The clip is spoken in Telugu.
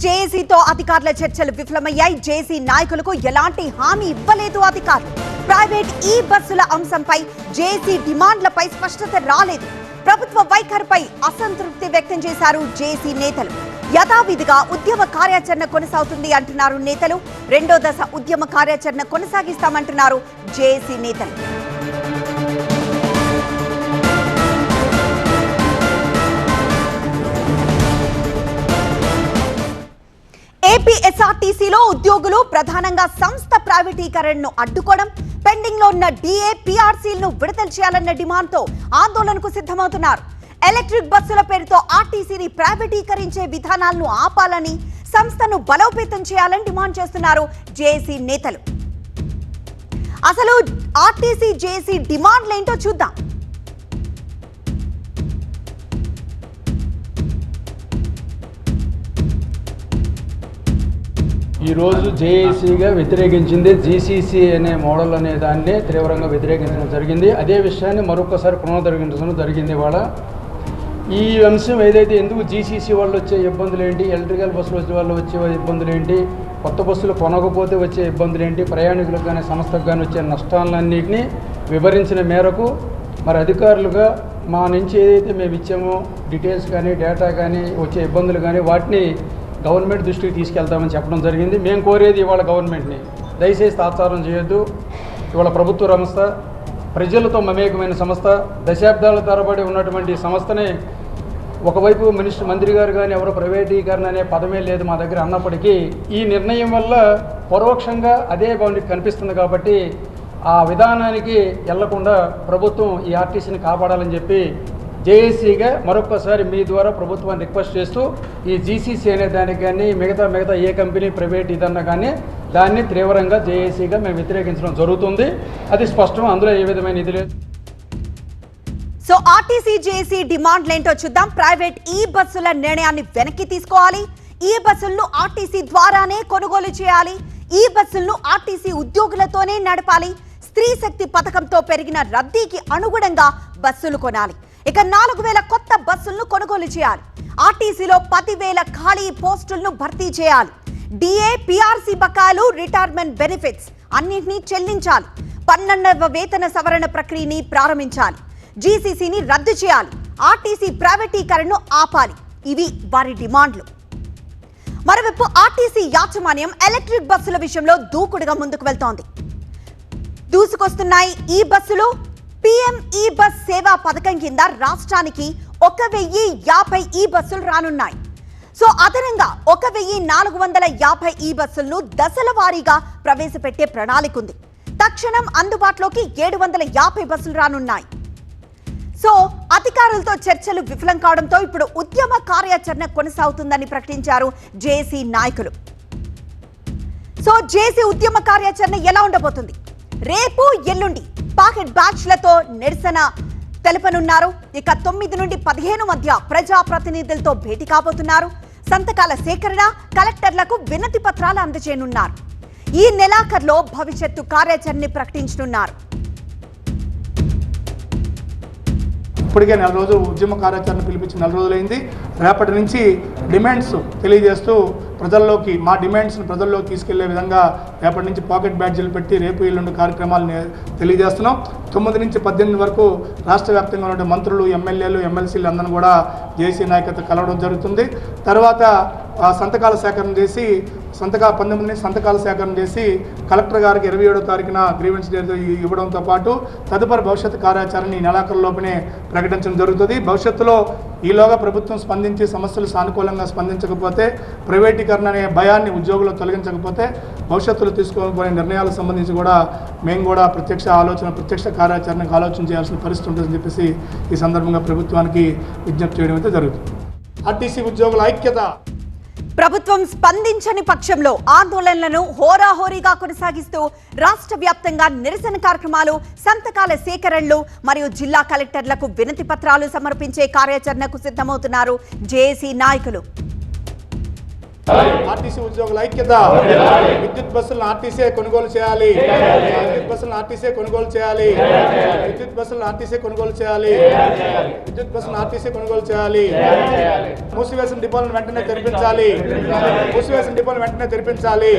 జేఏసీతో అధికారుల చర్చలు విఫలమయ్యాయి. జేఏసీ నాయకులకు ఎలాంటి హామీ ఇవ్వలేదు అధికారులు. ప్రైవేట్ ఈ బస్సుల అంశంపై జేఏసీ డిమాండ్లపై స్పష్టత రాలేదు. ప్రభుత్వ వైఖరిపై అసంతృప్తి వ్యక్తం చేశారు జేఏసీ నేతలు. యథావిధిగా ఉద్యమ కార్యాచరణ కొనసాగుతుంది అంటున్నారు నేతలు. రెండో దశ ఉద్యమ కార్యాచరణ కొనసాగిస్తామంటున్నారు జేఏసీ నేతలు. ఏపీఎస్ఆర్టీసీలో ఉద్యోగులు ప్రధానంగా సంస్థ ప్రైవేటీకరణను అడ్డుకోవడం, పెండింగ్ లో ఉన్న డిఏ పీఆర్సీలను విడుదల చేయాలన్న డిమాండ్తో ఆందోళనకు సిద్ధమవుతున్నారు. ఎలక్ట్రిక్ బస్సుల పేరుతో ఆర్టీసీని ప్రైవేటీకరించే విధానాలను ఆపాలని, సంస్థను బలోపేతం చేయాలని డిమాండ్ చేస్తున్నారు జేఏసీ నేతలు. అసలు ఆర్టీసీ జేఏసీ డిమాండ్లేంటో చూద్దాం. ఈరోజు జేఏసీగా వ్యతిరేకించింది జీసీసీ అనే మోడల్ అనే దాన్ని తీవ్రంగా వ్యతిరేకించడం జరిగింది. అదే విషయాన్ని మరొకసారి పునరుద్ధరించడం జరిగింది. ఇవాళ ఈ అంశం ఏదైతే ఎందుకు జీసీసీ వాళ్ళు వచ్చే ఇబ్బందులు ఏంటి, ఎలక్ట్రికల్ బస్సులు వచ్చే వాళ్ళు వచ్చే ఇబ్బందులు ఏంటి, కొత్త బస్సులు కొనకపోతే వచ్చే ఇబ్బందులు ఏంటి, ప్రయాణికులకు కానీ సంస్థకు కానీ వచ్చే నష్టాలన్నింటినీ వివరించిన మేరకు మరి అధికారులుగా మా నుంచి ఏదైతే మేము ఇచ్చామో డీటెయిల్స్ కానీ డేటా కానీ వచ్చే ఇబ్బందులు కానీ వాటిని గవర్నమెంట్ దృష్టికి తీసుకెళ్తామని చెప్పడం జరిగింది. మేము కోరేది ఇవాళ గవర్నమెంట్ని దయచేసి తాత్సారం చేయొద్దు. ఇవాళ ప్రభుత్వ సంస్థ, ప్రజలతో మమేకమైన సంస్థ, దశాబ్దాల తరబడి ఉన్నటువంటి సంస్థని ఒకవైపు మంత్రి గారు కానీ ఎవరో ప్రైవేటీకరణ అనే పదమే లేదు మా దగ్గర అన్నప్పటికీ ఈ నిర్ణయం వల్ల పరోక్షంగా అదే బాగుండి కనిపిస్తుంది. కాబట్టి ఆ విధానానికి వెళ్లకుండా ప్రభుత్వం ఈ ఆర్టీసీని కాపాడాలని చెప్పి జేఏసీగా మరొకసారి మీ ద్వారా ప్రభుత్వాన్ని రిక్వెస్ట్ చేస్తూ ఈ జీసీసీ అనే దానికి కానీ మిగతా ఏ కంపెనీ ప్రైవేట్ ఇదన్నా కానీ దాన్ని తీవ్రంగా జేఏసీగా మేము వ్యతిరేకించడం జరుగుతుంది. అది స్పష్టం, అందులో ఏ విధమైన ఇది లేదు. సో ఆర్టీసీ జేఏసీ డిమాండ్లేంటో చూద్దాం. ప్రైవేట్ ఈ బస్సుల నిర్ణయాన్ని వెనక్కి తీసుకోవాలి. ఈ బస్సులను ఆర్టీసీ ద్వారానే కొనుగోలు చేయాలి. ఈ బస్సులను ఆర్టీసీ ఉద్యోగులతోనే నడపాలి. స్త్రీ శక్తి పథకంతో పెరిగిన రద్దీకి అనుగుణంగా బస్సులు కొనాలి. ఇక 4000 కొత్త బస్సులను కొనుగోలు చేయాలి. ఆర్టీసీలో 10,000 ఖాళీ పోస్టులను భర్తీ చేయాలి. డిఏ పీఆర్సీ బకాయిలు, రిటైర్మెంట్ బెనిఫిట్స్ అన్నింటినీ చెల్లించాలి. 12వ వేతన సవరణ ప్రక్రియని ప్రారంభించాలి. జీసీసీని రద్దు చేయాలి. ఆర్టీసీ ప్రైవేటీకరణను ఆపాలి. ఇవి వారి డిమాండ్లు. మరోవైపు ఆర్టీసీ యాజమాన్యం ఎలక్ట్రిక్ బస్సుల విషయంలో దూకుడుగా ముందుకు వెళ్తోంది. దూసుకొస్తున్నాయి ఈ బస్సులు. పీఎం ఈ బస్ సేవా పథకం కింద రాష్ట్రానికి 1050 ఈ బస్సులు రానున్నాయి. సో అదనంగా 1450 ఈ బస్సులను దశల వారీగా ప్రవేశపెట్టే ప్రణాళిక ఉంది. తక్షణం అందుబాటులోకి 750 బస్సులు రానున్నాయి. సో అధికారులతో చర్చలు విఫలం కావడంతో ఇప్పుడు ఉద్యమ కార్యాచరణ కొనసాగుతుందని ప్రకటించారు జేఏసీ నాయకులు. సో జేఏసీ ఉద్యమ కార్యాచరణ ఎలా ఉండబోతుంది? రేపు ఎల్లుండి పాకెట్ బ్యాచ్లతో నిరసన తెలపనున్నారు. ఇక 9 నుండి 15 మధ్య ప్రజాప్రతినిధులతో భేటీ కాబోతున్నారు. సంతకాల సేకరణ, కలెక్టర్లకు వినతి పత్రాలు అందజేయనున్నారు. ఈ నెలాఖరులో భవిష్యత్తు కార్యాచరణని ప్రకటించనున్నారు. ఇప్పటికే 4 రోజులు ఉద్యమ కార్యాచరణ పిలిపించి 4 రోజులైంది. రేపటి నుంచి డిమాండ్స్ తెలియజేస్తూ ప్రజల్లోకి మా డిమాండ్స్ని ప్రజల్లోకి తీసుకెళ్లే విధంగా రేపటి నుంచి పాకెట్ బ్యాడ్జీలు పెట్టి రేపు ఎల్లుండి కార్యక్రమాలను తెలియజేస్తున్నాం. 9 నుంచి 18 వరకు రాష్ట్ర వ్యాప్తంగా ఉన్న మంత్రులు, ఎమ్మెల్యేలు, ఎమ్మెల్సీలు అందరినీ కూడా జేఏసీ నాయకత్వం కలవడం జరుగుతుంది. తర్వాత సంతకాల సేకరణ చేసి 19 నుంచి సంతకాల సేకరణ చేసి కలెక్టర్ గారికి 27వ తారీఖున గ్రీవెన్స్ ఇవ్వడంతో పాటు తదుపరి భవిష్యత్తు కార్యాచరణ ఈ నెలాఖరులోపునే ప్రకటించడం జరుగుతుంది. భవిష్యత్తులో ఈలోగా ప్రభుత్వం స్పందించి సమస్యలు సానుకూలంగా స్పందించకపోతే, ప్రైవేటీకరణ అనే భయాన్ని ఉద్యోగులు తొలగించకపోతే భవిష్యత్తులో తీసుకోబోయే నిర్ణయాలకు సంబంధించి కూడా మేము కూడా ప్రత్యక్ష కార్యాచరణకు ఆలోచన చేయాల్సిన పరిస్థితి ఉంటుందని చెప్పేసి ఈ సందర్భంగా ప్రభుత్వానికి విజ్ఞప్తి చేయడం అయితే జరుగుతుంది. ఆర్టీసీ ఉద్యోగుల ఐక్యత. ప్రభుత్వం స్పందించని పక్షంలో ఆందోళనలను హోరాహోరీగా కొనసాగిస్తూ రాష్ట్ర వ్యాప్తంగా నిరసన కార్యక్రమాలు, సంతకాల సేకరణలు మరియు జిల్లా కలెక్టర్లకు వినతి పత్రాలు సమర్పించే కార్యాచరణకు సిద్ధమవుతున్నారు జేఏసీ నాయకులు. ఆర్టీసీ ఉద్యోగుల ఐక్యత. విద్యుత్ బస్సులను ఆర్టీసీ కొనుగోలు చేయాలి. విద్యుత్ బస్సులను ఆర్టీసీ కొనుగోలు చేయాలి. విద్యుత్ బస్సులను ఆర్టీసీ కొనుగోలు చేయాలి. విద్యుత్ బస్సులను ఆర్టీసీ కొనుగోలు చేయాలి. మూసివేసిన డిపోలను వెంటనే తెరిపించాలి. మూసివేసిన డిపోలను వెంటనే తెరిపించాలి.